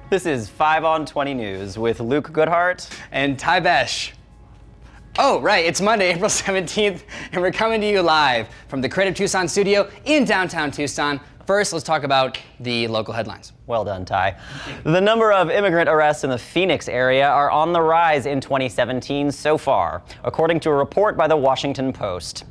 This is 5 on 20 News with Luke Goodhart and Besh. Oh, right, it's Monday, April 17th, and we're coming to you live from the Creative Tucson studio in downtown Tucson. First, let's talk about the local headlines. Well done, Ty. The number of immigrant arrests in the Phoenix area are on the rise in 2017 so far, according to a report by the Washington Post.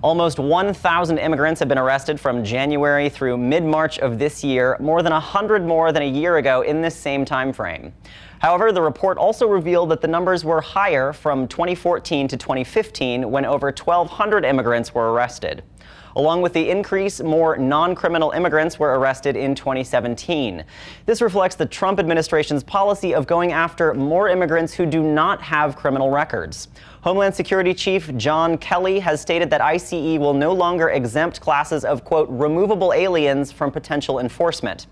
Almost 1,000 immigrants have been arrested from January through mid-March of this year, more than 100 more than a year ago in this same time frame. However, the report also revealed that the numbers were higher from 2014 to 2015, when over 1,200 immigrants were arrested. Along with the increase, more non-criminal immigrants were arrested in 2017. This reflects the Trump administration's policy of going after more immigrants who do not have criminal records. Homeland Security Chief John Kelly has stated that ICE will no longer exempt classes of, quote, removable aliens from potential enforcement.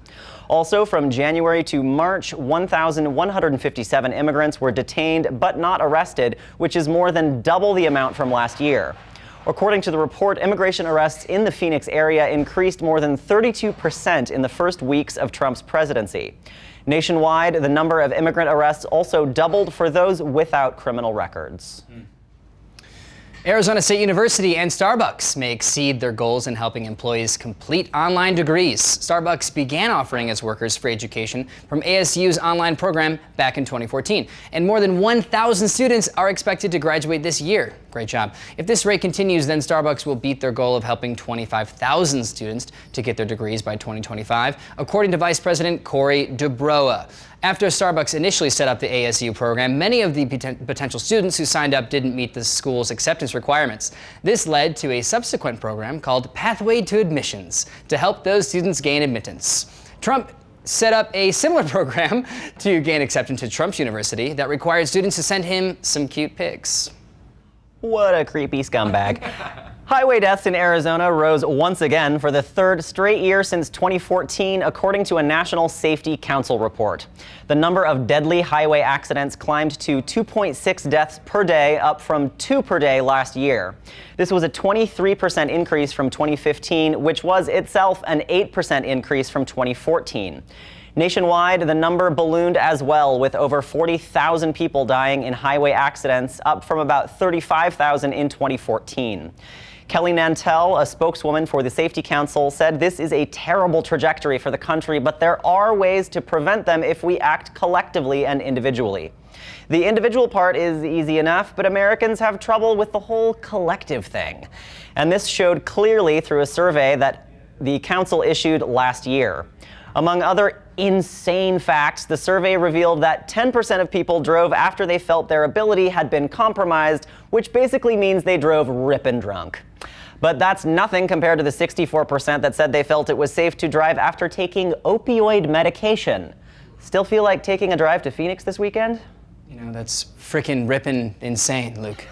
Also, from January to March, 1,157 immigrants were detained but not arrested, which is more than double the amount from last year. According to the report, immigration arrests in the Phoenix area increased more than 32% in the first weeks of Trump's presidency. Nationwide, the number of immigrant arrests also doubled for those without criminal records. Arizona State University and Starbucks may exceed their goals in helping employees complete online degrees. Starbucks began offering its workers free education from ASU's online program back in 2014, and more than 1,000 students are expected to graduate this year. Great job. If this rate continues, then Starbucks will beat their goal of helping 25,000 students to get their degrees by 2025, according to Vice President Corey DeBroa. After Starbucks initially set up the ASU program, many of the potential students who signed up didn't meet the school's acceptance requirements. This led to a subsequent program called Pathway to Admissions to help those students gain admittance. Trump set up a similar program to gain acceptance to Trump's university that required students to send him some cute pics. What a creepy scumbag. Highway deaths in Arizona rose once again for the third straight year since 2014, according to a National Safety Council report. The number of deadly highway accidents climbed to 2.6 deaths per day, up from 2 per day last year. This was a 23% increase from 2015, which was itself an 8% increase from 2014. Nationwide, the number ballooned as well, with over 40,000 people dying in highway accidents, up from about 35,000 in 2014. Kelly Nantel, a spokeswoman for the Safety Council, said this is a terrible trajectory for the country, but there are ways to prevent them if we act collectively and individually. The individual part is easy enough, but Americans have trouble with the whole collective thing. And this showed clearly through a survey that the council issued last year. Among other insane facts, the survey revealed that 10% of people drove after they felt their ability had been compromised, which basically means they drove rippin' drunk. But that's nothing compared to the 64% that said they felt it was safe to drive after taking opioid medication. Still feel like taking a drive to Phoenix this weekend? You know, that's frickin' rippin' insane, Luke.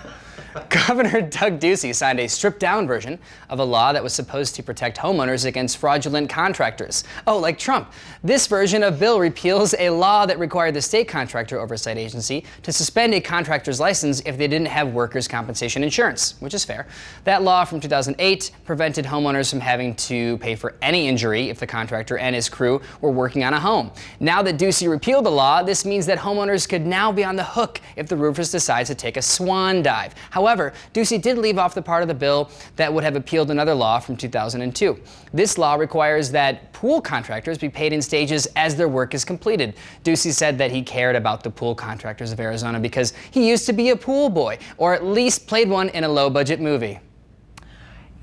Governor Doug Ducey signed a stripped-down version of a law that was supposed to protect homeowners against fraudulent contractors. Oh, like Trump. This version of bill repeals a law that required the state contractor oversight agency to suspend a contractor's license if they didn't have workers' compensation insurance, which is fair. That law from 2008 prevented homeowners from having to pay for any injury if the contractor and his crew were working on a home. Now that Ducey repealed the law, this means that homeowners could now be on the hook if the roofers decide to take a swan dive. However, Ducey did leave off the part of the bill that would have appealed another law from 2002. This law requires that pool contractors be paid in stages as their work is completed. Ducey said that he cared about the pool contractors of Arizona because he used to be a pool boy, or at least played one in a low-budget movie.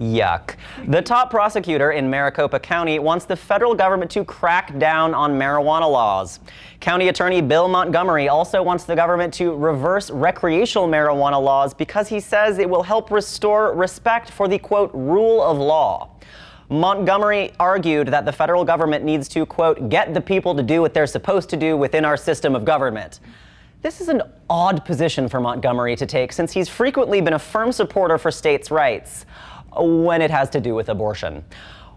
Yuck. The top prosecutor in Maricopa County wants the federal government to crack down on marijuana laws. County Attorney Bill Montgomery also wants the government to reverse recreational marijuana laws because he says it will help restore respect for the, quote, rule of law. Montgomery argued that the federal government needs to, quote, get the people to do what they're supposed to do within our system of government. This is an odd position for Montgomery to take, since he's frequently been a firm supporter for states' rights when it has to do with abortion.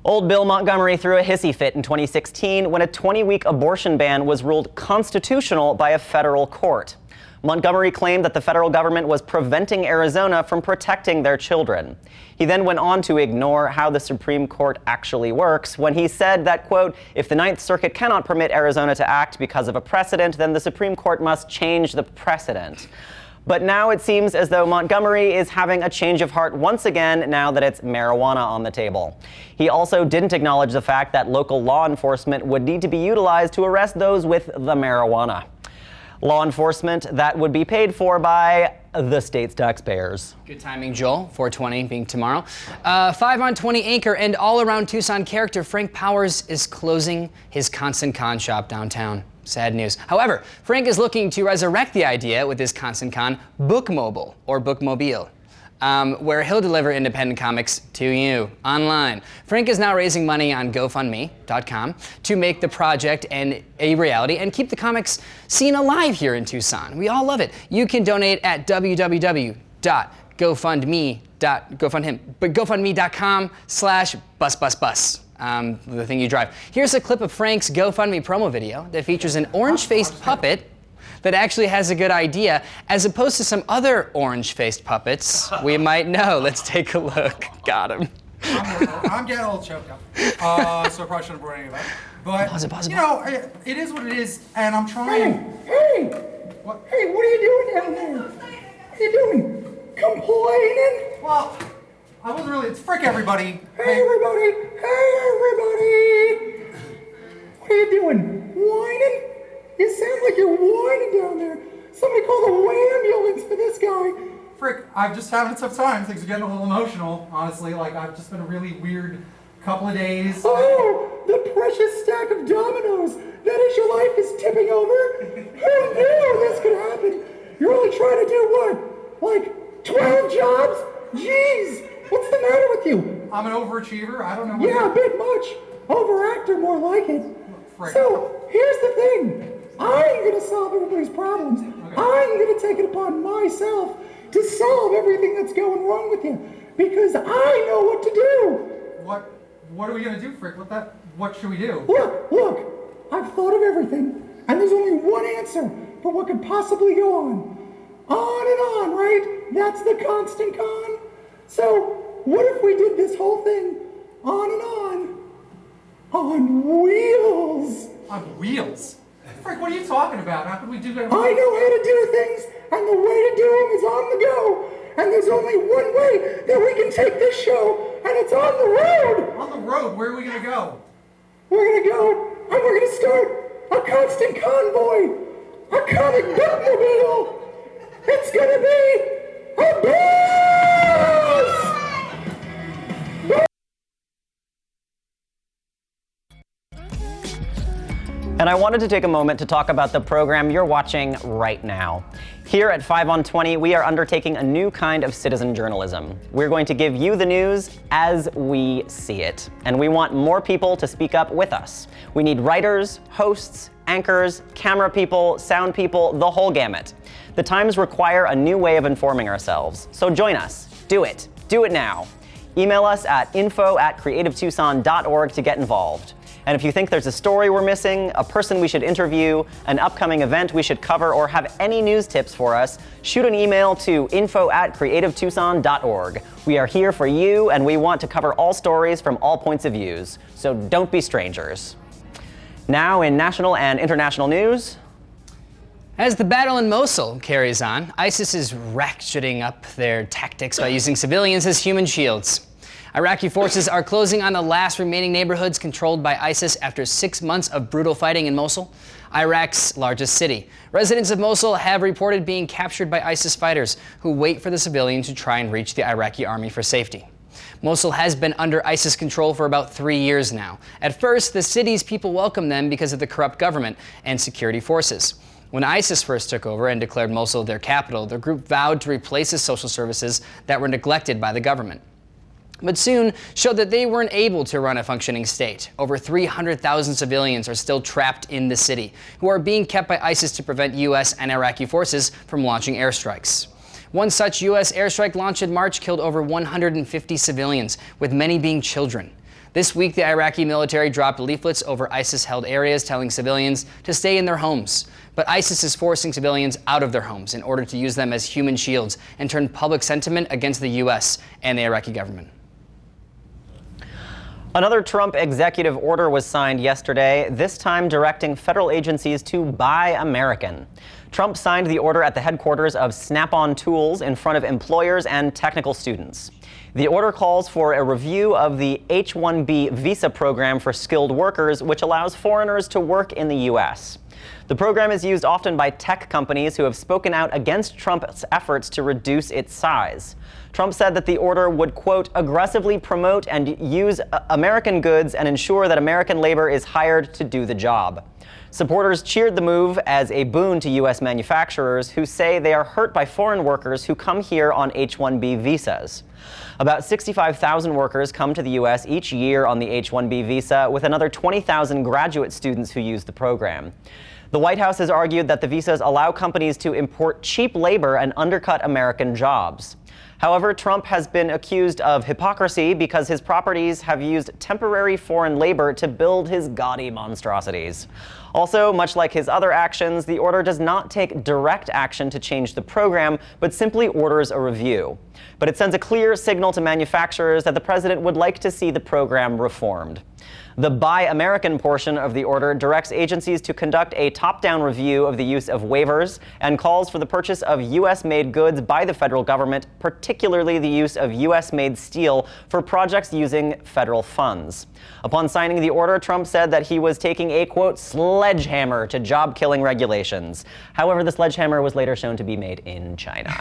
Old Bill Montgomery threw a hissy fit in 2016 when a 20-week abortion ban was ruled constitutional by a federal court. Montgomery claimed that the federal government was preventing Arizona from protecting their children. He then went on to ignore how the Supreme Court actually works when he said that, quote, if the Ninth Circuit cannot permit Arizona to act because of a precedent, then the Supreme Court must change the precedent. But now it seems as though Montgomery is having a change of heart once again now that it's marijuana on the table. He also didn't acknowledge the fact that local law enforcement would need to be utilized to arrest those with the marijuana. Law enforcement that would be paid for by the state's taxpayers. Good timing, Joel. 420 being tomorrow. 5 on 20 anchor and all-around Tucson character Frank Powers is closing his Constant Con shop downtown. Sad news. However, Frank is looking to resurrect the idea with his Constant Con Bookmobile or Bookmobile, where he'll deliver independent comics to you online. Frank is now raising money on GoFundMe.com to make the project a reality and keep the comics scene alive here in Tucson. We all love it. You can donate at GoFundMe.com/busbusbus. The thing you drive. Here's a clip of Frank's GoFundMe promo video that features an orange-faced puppet that actually has a good idea, as opposed to some other orange-faced puppets we might know. Let's take a look. Got him. I'm getting a little choked up, so I probably shouldn't have brought any of that. But, Pause it. you know, it is what it is, and I'm trying. Hey! What? Hey, what are you doing down there? What are you doing? Complaining? Well, I wasn't really, it's frick everybody. Hey, everybody! Hey, everybody! What are you doing? Whining? You sound like you're whining down there. Somebody call the ambulance for this guy. Frick, I've just having a tough time. Things are getting a little emotional, honestly. Like, I've just been a really weird couple of days. Oh, the precious stack of dominoes. That is, your life is tipping over. Who knew this could happen? You're only trying to do what? Like 12 jobs? Jeez, what's the matter with you? I'm an overachiever. I don't know what. Yeah, a bit much. Overactor, more like it. Frick. So, here's the thing. I'm going to solve everybody's problems. Okay. I'm going to take it upon myself to solve everything that's going wrong with you. Because I know what to do. What are we gonna do, Frick? What should we do? Look. I've thought of everything. And there's only one answer for what could possibly go on. On and on, right? That's the Constant Con. So, what if we did this whole thing on and on wheels? On wheels? Frick, what are you talking about? How could we do that? I know how to do things, and the way to do them is on the go. And there's only one way that we can take this show, and it's on the road. On the road? Where are we gonna go? We're gonna go, and we're gonna start a constant convoy, a comic bookmobile. It's gonna be a buzz! And I wanted to take a moment to talk about the program you're watching right now. Here at 5 on 20, we are undertaking a new kind of citizen journalism. We're going to give you the news as we see it. And we want more people to speak up with us. We need writers, hosts, anchors, camera people, sound people, the whole gamut. The times require a new way of informing ourselves. So join us. Do it. Do it now. Email us at info@creativetucson.org to get involved. And if you think there's a story we're missing, a person we should interview, an upcoming event we should cover, or have any news tips for us, shoot an email to info@creativetucson.org. We are here for you, and we want to cover all stories from all points of views. So don't be strangers. Now in national and international news. As the battle in Mosul carries on, ISIS is ratcheting up their tactics by using civilians as human shields. Iraqi forces are closing on the last remaining neighborhoods controlled by ISIS after 6 months of brutal fighting in Mosul, Iraq's largest city. Residents of Mosul have reported being captured by ISIS fighters who wait for the civilians to try and reach the Iraqi army for safety. Mosul has been under ISIS control for about 3 years now. At first, the city's people welcomed them because of the corrupt government and security forces. When ISIS first took over and declared Mosul their capital, the group vowed to replace the social services that were neglected by the government, but soon showed that they weren't able to run a functioning state. Over 300,000 civilians are still trapped in the city, who are being kept by ISIS to prevent U.S. and Iraqi forces from launching airstrikes. One such U.S. airstrike launched in March killed over 150 civilians, with many being children. This week, the Iraqi military dropped leaflets over ISIS-held areas telling civilians to stay in their homes. But ISIS is forcing civilians out of their homes in order to use them as human shields and turn public sentiment against the U.S. and the Iraqi government. Another Trump executive order was signed yesterday, this time directing federal agencies to buy American. Trump signed the order at the headquarters of Snap-on Tools in front of employers and technical students. The order calls for a review of the H-1B visa program for skilled workers, which allows foreigners to work in the U.S. The program is used often by tech companies who have spoken out against Trump's efforts to reduce its size. Trump said that the order would, quote, aggressively promote and use American goods and ensure that American labor is hired to do the job. Supporters cheered the move as a boon to U.S. manufacturers who say they are hurt by foreign workers who come here on H-1B visas. About 65,000 workers come to the U.S. each year on the H-1B visa, with another 20,000 graduate students who use the program. The White House has argued that the visas allow companies to import cheap labor and undercut American jobs. However, Trump has been accused of hypocrisy because his properties have used temporary foreign labor to build his gaudy monstrosities. Also, much like his other actions, the order does not take direct action to change the program, but simply orders a review. But it sends a clear signal to manufacturers that the president would like to see the program reformed. The Buy American portion of the order directs agencies to conduct a top-down review of the use of waivers and calls for the purchase of U.S.-made goods by the federal government, particularly the use of U.S.-made steel for projects using federal funds. Upon signing the order, Trump said that he was taking a, quote, sledgehammer to job-killing regulations. However, the sledgehammer was later shown to be made in China.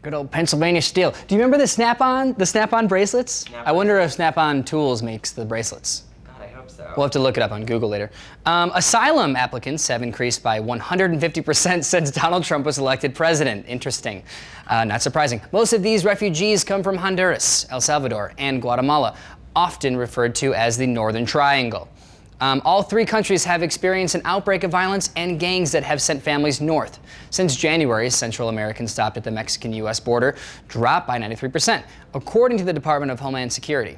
Good old Pennsylvania steel. Do you remember the Snap-on bracelets? I wonder if Snap-on Tools makes the bracelets. We'll have to look it up on Google later. Asylum applicants have increased by 150% since Donald Trump was elected president. Interesting. Not surprising. Most of these refugees come from Honduras, El Salvador, and Guatemala, often referred to as the Northern Triangle. All three countries have experienced an outbreak of violence and gangs that have sent families north. Since January, Central Americans stopped at the Mexican-U.S. border dropped by 93%, according to the Department of Homeland Security.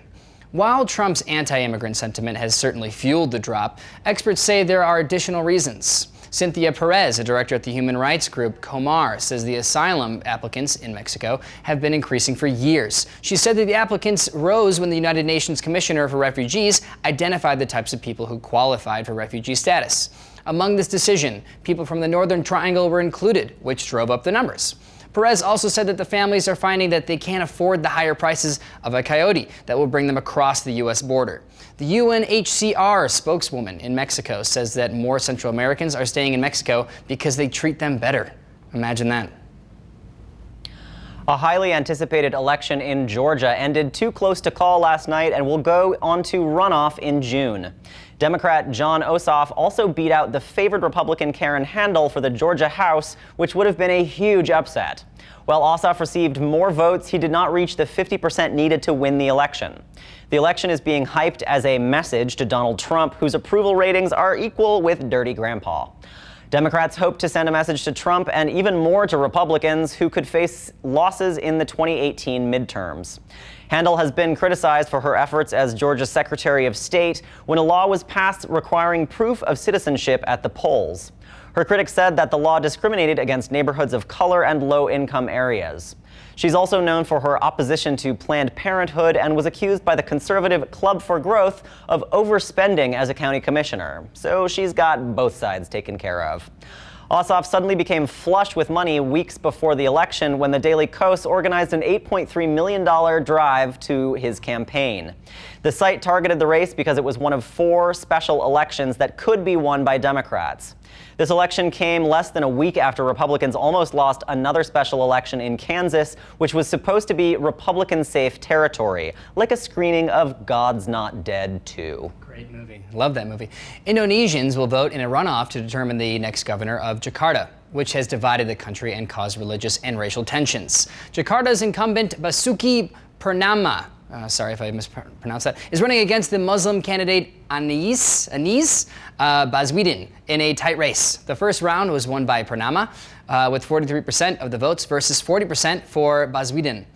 While Trump's anti-immigrant sentiment has certainly fueled the drop, experts say there are additional reasons. Cynthia Perez, a director at the human rights group Comar, says the asylum applicants in Mexico have been increasing for years. She said that the applicants rose when the United Nations Commissioner for Refugees identified the types of people who qualified for refugee status. Among this decision, people from the Northern Triangle were included, which drove up the numbers. Perez also said that the families are finding that they can't afford the higher prices of a coyote that will bring them across the U.S. border. The UNHCR spokeswoman in Mexico says that more Central Americans are staying in Mexico because they treat them better. Imagine that. A highly anticipated election in Georgia ended too close to call last night and will go on to runoff in June. Democrat Jon Ossoff also beat out the favored Republican Karen Handel for the Georgia House, which would have been a huge upset. While Ossoff received more votes, he did not reach the 50% needed to win the election. The election is being hyped as a message to Donald Trump, whose approval ratings are equal with Dirty Grandpa. Democrats hope to send a message to Trump and even more to Republicans who could face losses in the 2018 midterms. Handel has been criticized for her efforts as Georgia's Secretary of State when a law was passed requiring proof of citizenship at the polls. Her critics said that the law discriminated against neighborhoods of color and low-income areas. She's also known for her opposition to Planned Parenthood and was accused by the conservative Club for Growth of overspending as a county commissioner. So she's got both sides taken care of. Ossoff suddenly became flush with money weeks before the election when the Daily Kos organized an $8.3 million drive to his campaign. The site targeted the race because it was one of 4 special elections that could be won by Democrats. This election came less than a week after Republicans almost lost another special election in Kansas, which was supposed to be Republican-safe territory, like a screening of God's Not Dead 2. Great movie. Love that movie. Indonesians will vote in a runoff to determine the next governor of Jakarta, which has divided the country and caused religious and racial tensions. Jakarta's incumbent Basuki Purnama, sorry if I mispronounced that, is running against the Muslim candidate Anies Baswedan in a tight race. The first round was won by Purnama with 43% of the votes versus 40% for Baswedan.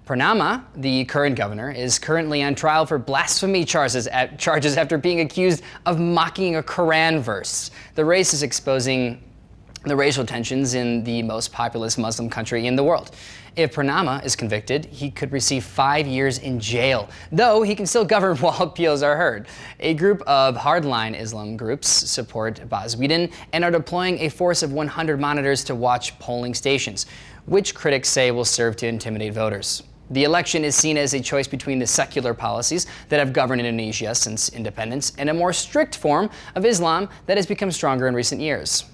Purnama, the current governor, is currently on trial for blasphemy charges after being accused of mocking a Quran verse. The race is exposing the racial tensions in the most populous Muslim country in the world. If Purnama is convicted, he could receive 5 years in jail, though he can still govern while appeals are heard. A group of hardline Islam groups support Baswedan and are deploying a force of 100 monitors to watch polling stations, which critics say will serve to intimidate voters. The election is seen as a choice between the secular policies that have governed Indonesia since independence and a more strict form of Islam that has become stronger in recent years.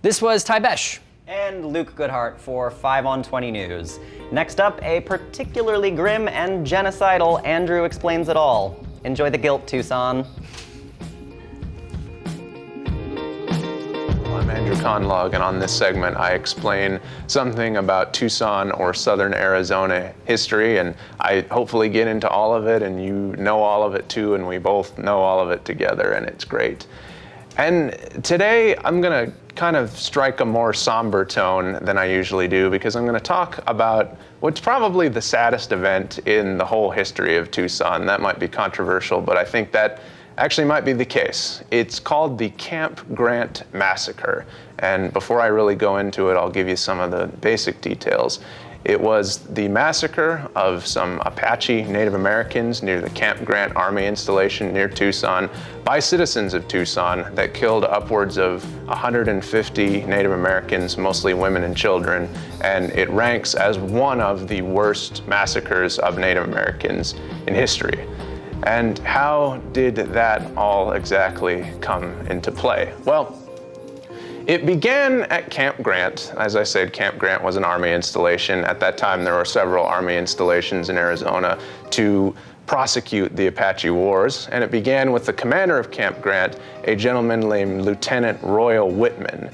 This was Ty Besh. And Luke Goodhart for 5 on 20 News. Next up, a particularly grim and genocidal Andrew Explains It All. Enjoy the guilt, Tucson. I'm Andrew Conlog, and on this segment I explain something about Tucson or Southern Arizona history, and I hopefully get into all of it, and you know all of it too, and we both know all of it together, and it's great. And today I'm going to kind of strike a more somber tone than I usually do, because I'm going to talk about what's probably the saddest event in the whole history of Tucson. That might be controversial, but I think that actually might be the case. It's called the Camp Grant Massacre. And before I really go into it, I'll give you some of the basic details. It was the massacre of some Apache Native Americans near the Camp Grant Army installation near Tucson by citizens of Tucson that killed upwards of 150 Native Americans, mostly women and children, and it ranks as one of the worst massacres of Native Americans in history. And how did that all exactly come into play? Well, it began at Camp Grant. As I said, Camp Grant was an Army installation. At that time, there were several Army installations in Arizona to prosecute the Apache Wars. And it began with the commander of Camp Grant, a gentleman named Lieutenant Royal Whitman,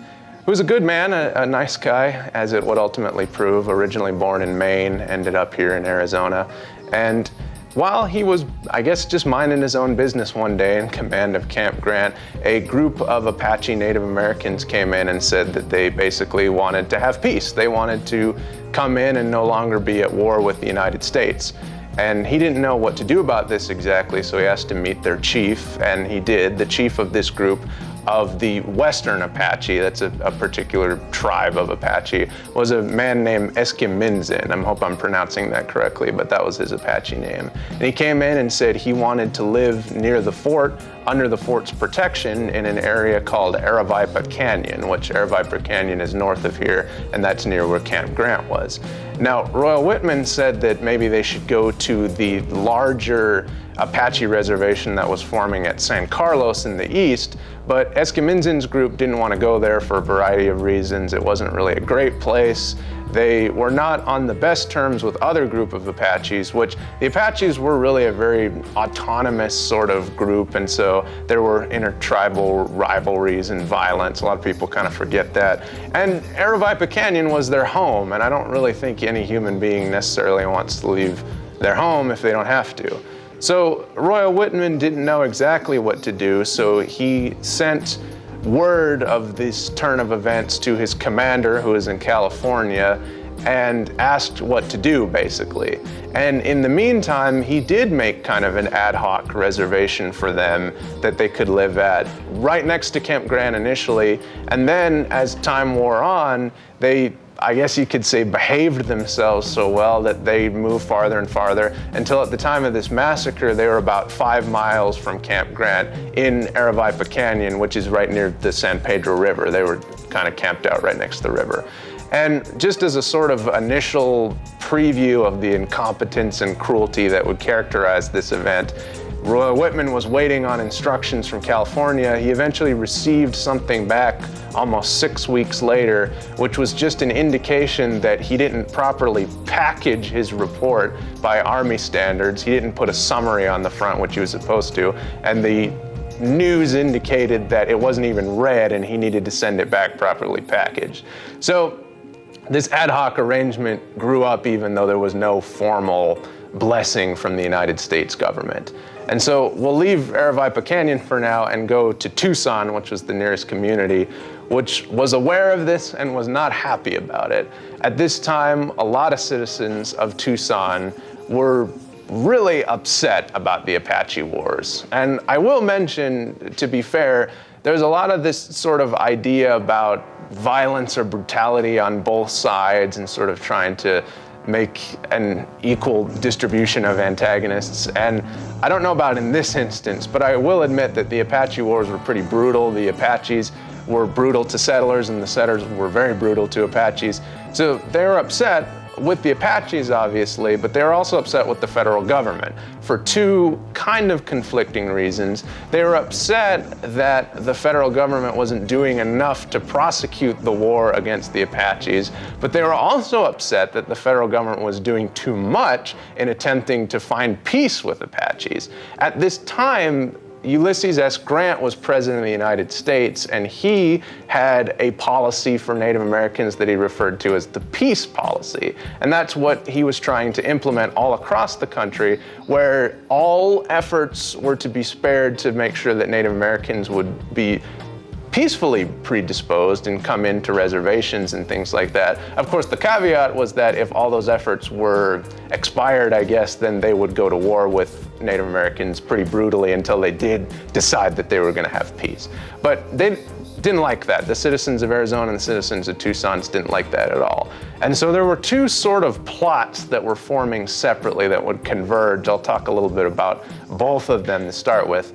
who was a good man, a nice guy, as it would ultimately prove. Originally born in Maine, ended up here in Arizona. And while he was, I guess, just minding his own business one day in command of Camp Grant, a group of Apache Native Americans came in and said that they basically wanted to have peace. They wanted to come in and no longer be at war with the United States. And he didn't know what to do about this exactly, so he asked to meet their chief, and he did. The chief of this group of the Western Apache, that's a particular tribe of Apache, was a man named Eskiminzin. I hope I'm pronouncing that correctly, but that was his Apache name. And he came in and said he wanted to live near the fort, under the fort's protection, in an area called Aravaipa Canyon, which Aravaipa Canyon is north of here, and that's near where Camp Grant was. Now, Royal Whitman said that maybe they should go to the larger Apache reservation that was forming at San Carlos in the east, but Eskiminzin's group didn't want to go there for a variety of reasons. It wasn't really a great place. They were not on the best terms with other group of Apaches, which the Apaches were really a very autonomous sort of group, and so there were intertribal rivalries and violence. A lot of people kind of forget that. And Aravaipa Canyon was their home, and I don't really think any human being necessarily wants to leave their home if they don't have to. So Royal Whitman didn't know exactly what to do, so he sent word of this turn of events to his commander, who is in California, and asked what to do, basically. And in the meantime, he did make kind of an ad hoc reservation for them that they could live at, right next to Camp Grant initially. And then as time wore on, they, I guess you could say, behaved themselves so well that they moved farther and farther until at the time of this massacre, they were about 5 miles from Camp Grant in Aravaipa Canyon, which is right near the San Pedro River. They were kind of camped out right next to the river. And just as a sort of initial preview of the incompetence and cruelty that would characterize this event, Royal Whitman was waiting on instructions from California. He eventually received something back almost 6 weeks later, which was just an indication that he didn't properly package his report by Army standards. He didn't put a summary on the front, which he was supposed to, and the news indicated that it wasn't even read and he needed to send it back properly packaged. So this ad hoc arrangement grew up even though there was no formal blessing from the United States government. And so we'll leave Aravaipa Canyon for now and go to Tucson, which was the nearest community, which was aware of this and was not happy about it. At this time, a lot of citizens of Tucson were really upset about the Apache Wars. And I will mention, to be fair, there's a lot of this sort of idea about violence or brutality on both sides and sort of trying to make an equal distribution of antagonists. And I don't know about in this instance, but I will admit that the Apache Wars were pretty brutal. The Apaches were brutal to settlers, and the settlers were very brutal to Apaches. So they were upset with the Apaches, obviously, but they were also upset with the federal government for two kind of conflicting reasons. They were upset that the federal government wasn't doing enough to prosecute the war against the Apaches, but they were also upset that the federal government was doing too much in attempting to find peace with Apaches. At this time, Ulysses S. Grant was president of the United States, and he had a policy for Native Americans that he referred to as the peace policy. And that's what he was trying to implement all across the country, where all efforts were to be spared to make sure that Native Americans would be peacefully predisposed and come into reservations and things like that. Of course, the caveat was that if all those efforts were expired, I guess, then they would go to war with Native Americans pretty brutally until they did decide that they were going to have peace. But they didn't like that. The citizens of Arizona and the citizens of Tucson didn't like that at all. And so there were two sort of plots that were forming separately that would converge. I'll talk a little bit about both of them to start with.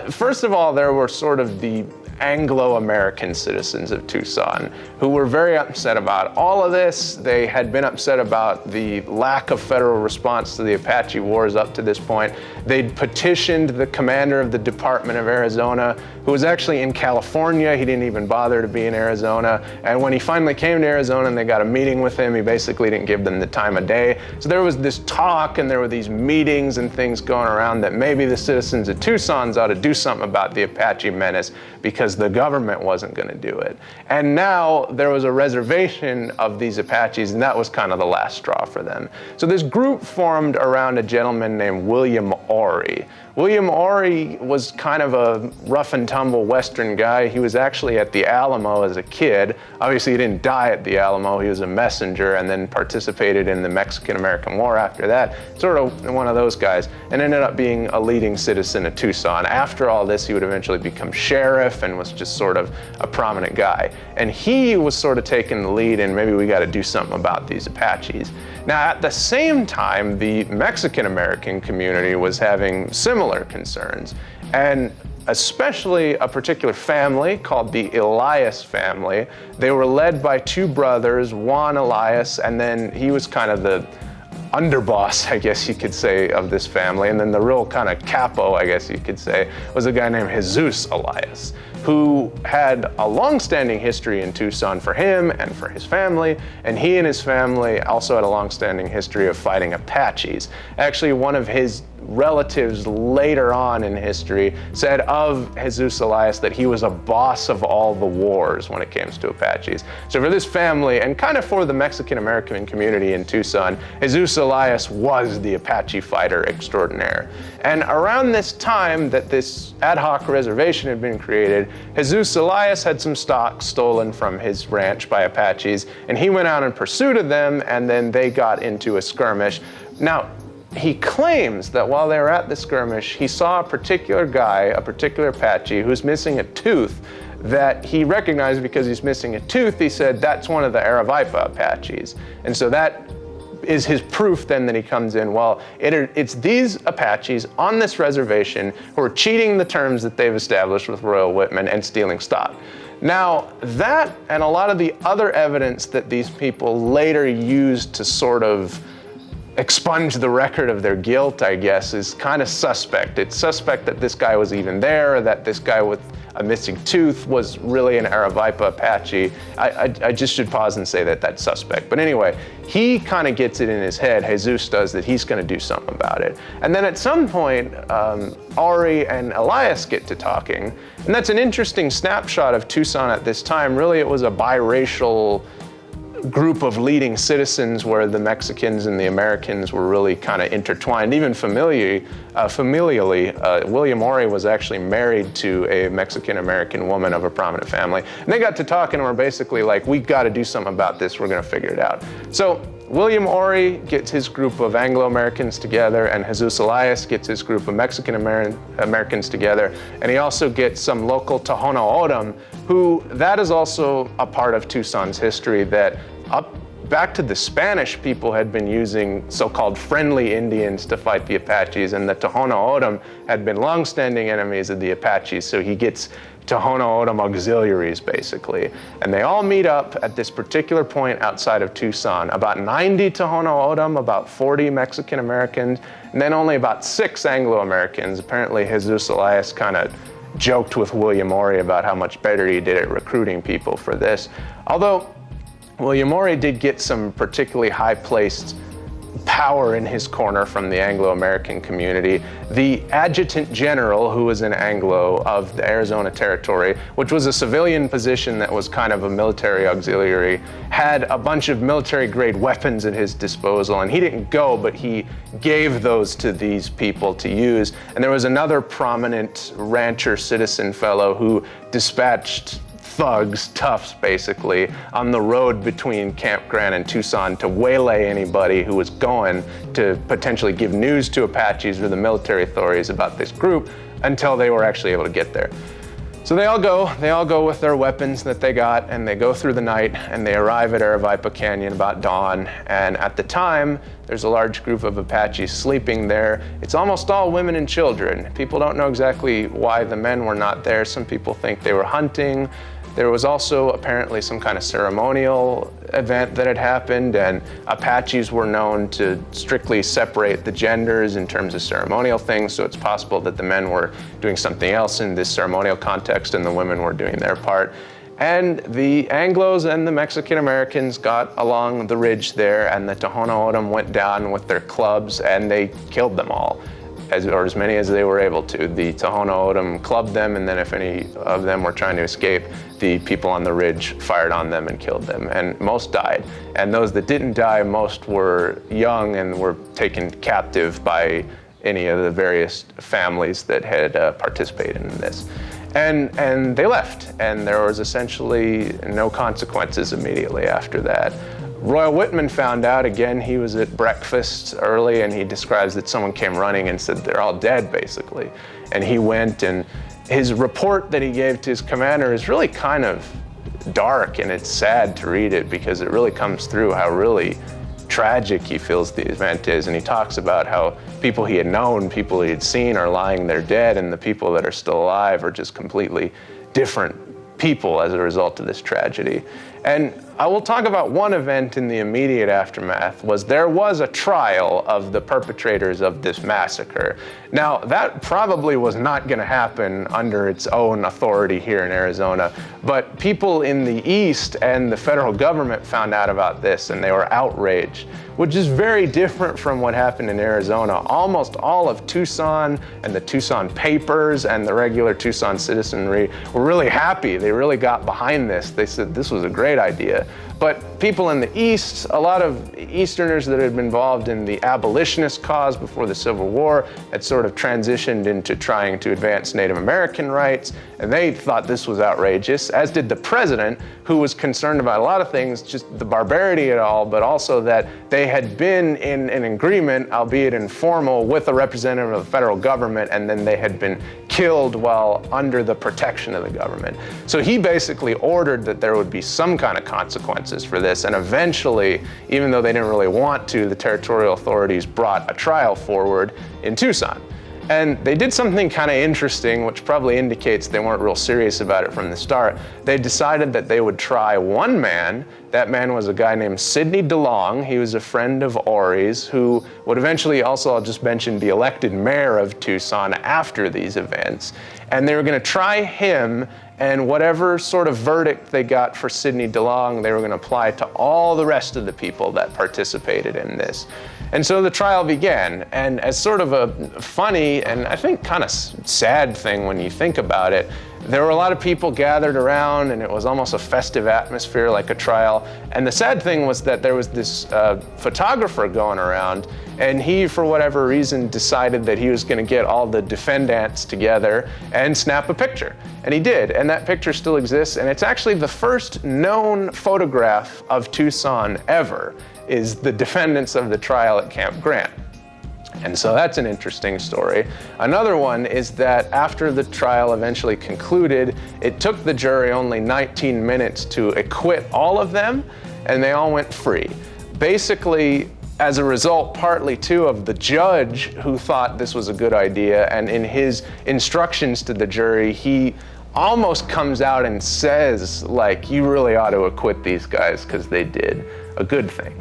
First of all, there were sort of the Anglo-American citizens of Tucson who were very upset about all of this. They had been upset about the lack of federal response to the Apache Wars up to this point. They'd petitioned the commander of the Department of Arizona, who was actually in California. He didn't even bother to be in Arizona. And when he finally came to Arizona and they got a meeting with him, he basically didn't give them the time of day. So there was this talk and there were these meetings and things going around that maybe the citizens of Tucson ought to do something about the Apache menace because the government wasn't going to do it. And now there was a reservation of these Apaches, and that was kind of the last straw for them. So this group formed around a gentleman named William Ory. William Ory was kind of a rough and tumble Western guy. He was actually at the Alamo as a kid. Obviously, he didn't die at the Alamo. He was a messenger and then participated in the Mexican-American War after that. Sort of one of those guys, and ended up being a leading citizen of Tucson. After all this, he would eventually become sheriff and was just sort of a prominent guy. And he was sort of taking the lead in maybe we got to do something about these Apaches. Now, at the same time, the Mexican-American community was having similar concerns, and especially a particular family called the Elias family. They were led by two brothers, Juan Elias, and then he was kind of the underboss, I guess you could say, of this family. And then the real kind of capo, I guess you could say, was a guy named Jesus Elias, who had a long-standing history in Tucson for him and for his family. And he and his family also had a long-standing history of fighting Apaches. Actually, one of his relatives later on in history said of Jesus Elias that he was a boss of all the wars when it came to Apaches. So for this family, and kind of for the Mexican-American community in Tucson, Jesus Elias was the Apache fighter extraordinaire. And around this time that this ad hoc reservation had been created, Jesus Elias had some stock stolen from his ranch by Apaches, and he went out in pursuit of them, and then they got into a skirmish. Now, he claims that while they were at the skirmish, he saw a particular guy, a particular Apache, who's missing a tooth that he recognized because he's missing a tooth. He said, that's one of the Aravaipa Apaches. And so that is his proof then that he comes in, well, it's these Apaches on this reservation who are cheating the terms that they've established with Royal Whitman and stealing stock. Now, that and a lot of the other evidence that these people later used to sort of expunge the record of their guilt, I guess, is kind of suspect. It's suspect that this guy was even there, or that this guy with a missing tooth was really an Aravaipa Apache. I just should pause and say that that's suspect. But anyway, he kind of gets it in his head, Jesus does, that he's going to do something about it. And then at some point, Ory and Elias get to talking, and that's an interesting snapshot of Tucson at this time. Really, it was a biracial group of leading citizens where the Mexicans and the Americans were really kind of intertwined, even familially. William Ory was actually married to a Mexican-American woman of a prominent family. And they got to talking and were basically like, we got to do something about this, we're going to figure it out. So William Ory gets his group of Anglo-Americans together, and Jesus Elias gets his group of Mexican-Americans together, and he also gets some local Tohono O'odham, who that is also a part of Tucson's history, that up back to the Spanish, people had been using so-called friendly Indians to fight the Apaches, and the Tohono O'odham had been long-standing enemies of the Apaches, so he gets Tohono O'odham auxiliaries, basically. And they all meet up at this particular point outside of Tucson. About 90 Tohono O'odham, about 40 Mexican Americans, and then only about 6 Anglo-Americans. Apparently Jesus Elias kind of joked with William Ory about how much better he did at recruiting people for this. Although William Ory did get some particularly high-placed power in his corner from the Anglo-American community. The adjutant general, who was an Anglo of the Arizona Territory, which was a civilian position that was kind of a military auxiliary, had a bunch of military-grade weapons at his disposal, and he didn't go, but he gave those to these people to use. And there was another prominent rancher citizen fellow who dispatched thugs, toughs basically, on the road between Camp Grant and Tucson to waylay anybody who was going to potentially give news to Apaches or the military authorities about this group until they were actually able to get there. So they all go with their weapons that they got, and they go through the night, and they arrive at Aravaipa Canyon about dawn. And at the time, there's a large group of Apaches sleeping there. It's almost all women and children. People don't know exactly why the men were not there. Some people think they were hunting. There was also apparently some kind of ceremonial event that had happened, and Apaches were known to strictly separate the genders in terms of ceremonial things, so it's possible that the men were doing something else in this ceremonial context and the women were doing their part. And the Anglos and the Mexican Americans got along the ridge there, and the Tohono O'odham went down with their clubs and they killed them all. Or as many as they were able to. The Tohono O'odham clubbed them, and then if any of them were trying to escape, the people on the ridge fired on them and killed them, and most died. And those that didn't die, most were young and were taken captive by any of the various families that had participated in this. And they left, and there was essentially no consequences immediately after that. Royal Whitman found out, again, he was at breakfast early, and he describes that someone came running and said they're all dead, basically. And he went, and his report that he gave to his commander is really kind of dark, and it's sad to read it because it really comes through how really tragic he feels the event is. And he talks about how people he had known, people he had seen are lying there dead, and the people that are still alive are just completely different people as a result of this tragedy. And I will talk about one event in the immediate aftermath. There was a trial of the perpetrators of this massacre. Now, that probably was not going to happen under its own authority here in Arizona, but people in the East and the federal government found out about this, and they were outraged, which is very different from what happened in Arizona. Almost all of Tucson and the Tucson papers and the regular Tucson citizenry were really happy. They really got behind this. They said this was a great idea. But people in the East, a lot of Easterners that had been involved in the abolitionist cause before the Civil War had sort of transitioned into trying to advance Native American rights, and they thought this was outrageous, as did the president, who was concerned about a lot of things, just the barbarity of it all, but also that they had been in an agreement, albeit informal, with a representative of the federal government, and then they had been killed while under the protection of the government. So he basically ordered that there would be some kind of consequences for this, and eventually, even though they didn't really want to, the territorial authorities brought a trial forward in Tucson. And they did something kind of interesting, which probably indicates they weren't real serious about it from the start. They decided that they would try one man. That man was a guy named Sidney DeLong. He was a friend of Ory's, who would eventually also, I'll just mention, be elected mayor of Tucson after these events. And they were going to try him, and whatever sort of verdict they got for Sidney DeLong, they were going to apply to all the rest of the people that participated in this. And so the trial began, and as sort of a funny and I think kind of sad thing when you think about it, there were a lot of people gathered around, and it was almost a festive atmosphere like a trial. And the sad thing was that there was this photographer going around, and he, for whatever reason, decided that he was going to get all the defendants together and snap a picture. And he did, and that picture still exists, and it's actually the first known photograph of Tucson ever, is the defendants of the trial at Camp Grant. And so that's an interesting story. Another one is that after the trial eventually concluded, it took the jury only 19 minutes to acquit all of them, and they all went free. Basically, as a result, partly too, of the judge who thought this was a good idea, and in his instructions to the jury, he almost comes out and says, like, you really ought to acquit these guys because they did a good thing.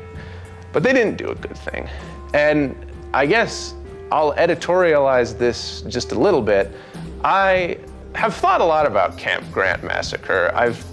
But they didn't do a good thing. And I guess I'll editorialize this just a little bit. I have thought a lot about Camp Grant massacre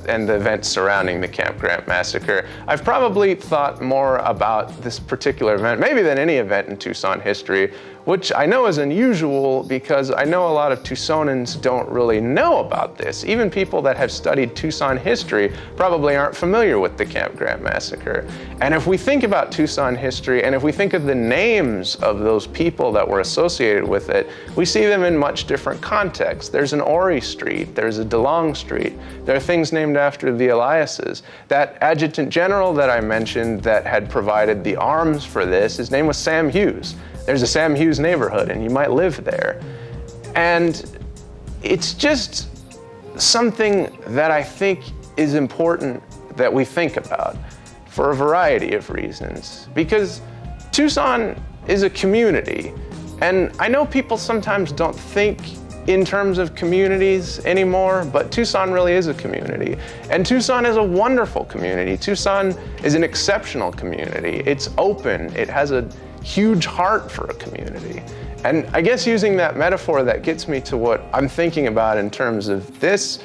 and the events surrounding the Camp Grant massacre. I've probably thought more about this particular event, maybe than any event in Tucson history, which I know is unusual because I know a lot of Tucsonans don't really know about this. Even people that have studied Tucson history probably aren't familiar with the Camp Grant massacre. And if we think about Tucson history, and if we think of the names of those people that were associated with it, we see them in much different contexts. There's an Horry Street, there's a DeLong Street, there are things named after the Eliases. That adjutant general that I mentioned that had provided the arms for this, his name was Sam Hughes. There's a Sam Hughes neighborhood, and you might live there. And it's just something that I think is important that we think about for a variety of reasons. Because Tucson is a community, and I know people sometimes don't think in terms of communities anymore, but Tucson really is a community. And Tucson is a wonderful community. Tucson is an exceptional community. It's open, it has a huge heart for a community. And I guess using that metaphor, that gets me to what I'm thinking about in terms of this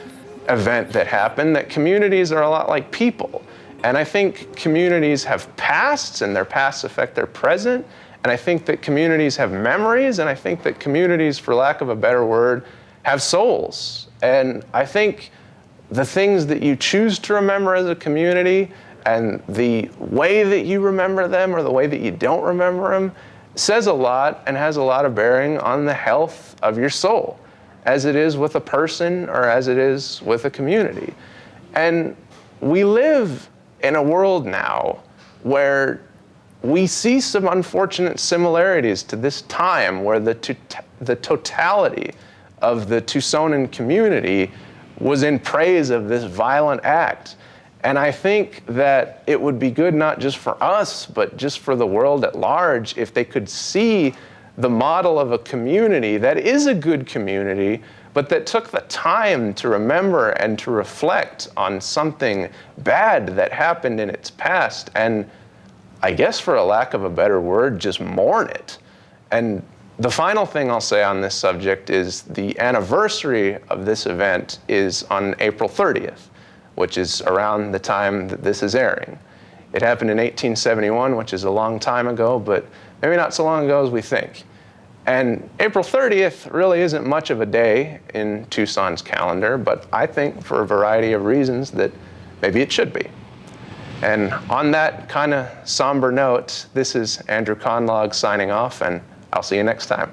event that happened, that communities are a lot like people. And I think communities have pasts, and their pasts affect their present. And I think that communities have memories, and I think that communities, for lack of a better word, have souls. And I think the things that you choose to remember as a community, and the way that you remember them or the way that you don't remember them, says a lot and has a lot of bearing on the health of your soul, as it is with a person or as it is with a community. And we live in a world now where we see some unfortunate similarities to this time where the totality of the Tucsonan community was in praise of this violent act. And I think that it would be good not just for us, but just for the world at large, if they could see the model of a community that is a good community, but that took the time to remember and to reflect on something bad that happened in its past, and I guess, for a lack of a better word, just mourn it. And the final thing I'll say on this subject is the anniversary of this event is on April 30th, which is around the time that this is airing. It happened in 1871, which is a long time ago, but maybe not so long ago as we think. And April 30th really isn't much of a day in Tucson's calendar, but I think for a variety of reasons that maybe it should be. And on that kind of somber note, this is Andrew Conlog signing off, and I'll see you next time.